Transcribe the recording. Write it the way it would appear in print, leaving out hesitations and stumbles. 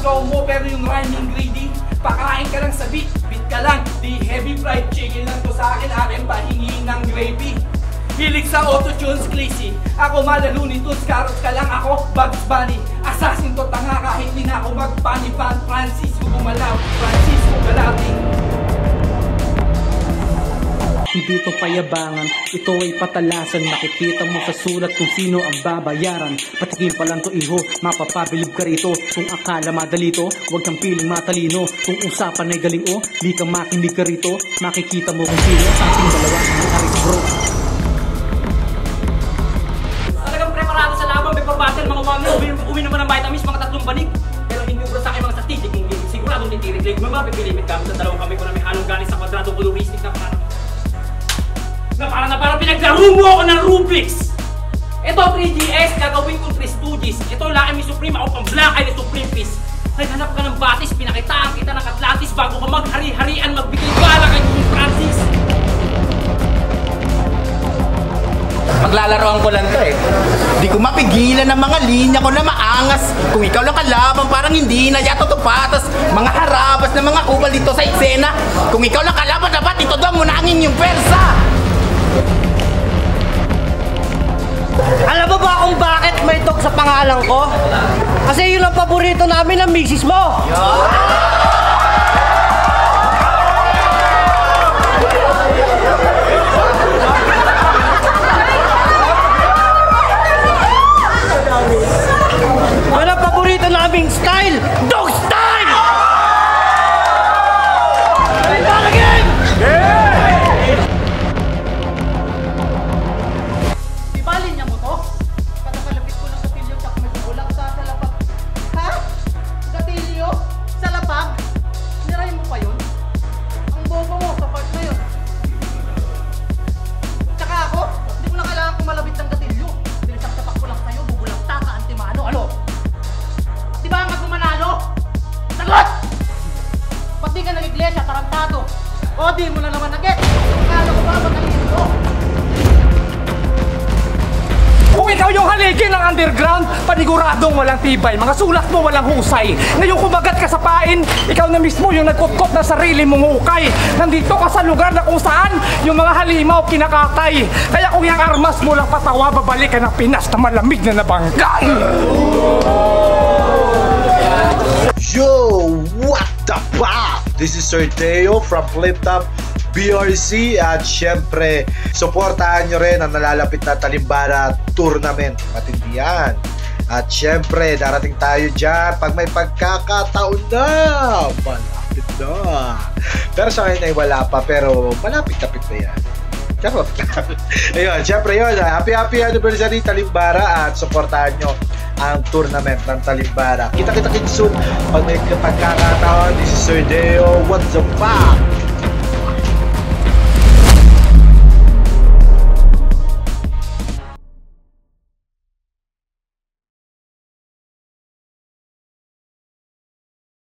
flow mo pero yung rhyming greedy. Pakain ka lang sa beat, beat ka lang. Di heavy fried chicken lang to sa akin, akin pahingi ng gravy. Hilig sa auto-tunes, Clissy. Ako Looney Tunes, carrots ka lang ako, Bugs Bunny. Assassin to tanga kahit di na ako mag-funny fan. Francisco Gumalaw, Francisco Galating. Hindi to payabangan, ito ay patalasan. Makikita mo sa sulat kung sino ang babayaran. Patingin pa lang to iho, mapapabilib ka rito. Kung akala madali to, huwag kang piling matalino. Kung usapan ay galing o, di ka makinig ka rito. Makikita mo kung sino sa ating dalawa ang aris bro. Talagang preparado sa laban, may pabattle mga wangin. Uwi naman ng vitamins, mga 3 banig. Pero hindi ubra sa akin mga statistic. Siguradong titirig. Mapipilimit kami sa dalawang kami ko na may halong galing sa kwadrado coloristic na parang pinaglaro mo ako ng Rubik's. Ito 3GS, gagawin kong 3 Stooges. Ito laki may Supreme, ako pang black ay na Supreme Fist. Naghanap ka ng batis, pinakitaan kita ng Atlantis bago ka maghari-harian, magbigay bala kay King Francis. Maglalaroan ko lang to eh. Di ko mapigilan ang mga linya ko na maangas. Kung ikaw lang kalaban, parang hindi na yato to patas. Mga harabas na mga kubal dito sa eksena. Kung ikaw lang kalaban, dapat ito daw mo nanging yung persa. Alam mo ba kung bakit may dog sa pangalan ko? Kasi yun ang paborito namin ng misis mo. Yun ang paborito naming style, dog style! Talagin! O di mo na naman nag-get! Akala ko ba matalino ko? Kung ikaw yung haligi ng underground, paniguradong walang tibay. Mga sulat mo walang husay. Ngayong kumagat ka sa pain, ikaw na mismo yung nagkutkot na sarili mong hukay. Nandito ka sa lugar na kung saan yung mga halimaw kinakatay. Kaya kung yung armas mo lang patawa, babalik ka ng Pinas na malamig na nabanggaan. Yo, what the fuck? This is Sir Teo from Flip Top BRC at syempre, suportahan nyo rin ang nalalapit na Talimbara Tournament. Matindi yan. At syempre, darating tayo dyan pag may pagkakataon na. Malapit na. Pero sa akin ay wala pa, pero malapit-lapit na yan. Charot. Ayun, syempre yun. Happy anniversary Talimbara at suportahan nyo ang tournament ng Talimbara. Kita-kita soon pag may pagkakataon. This is Sir Deo. What's the fuck?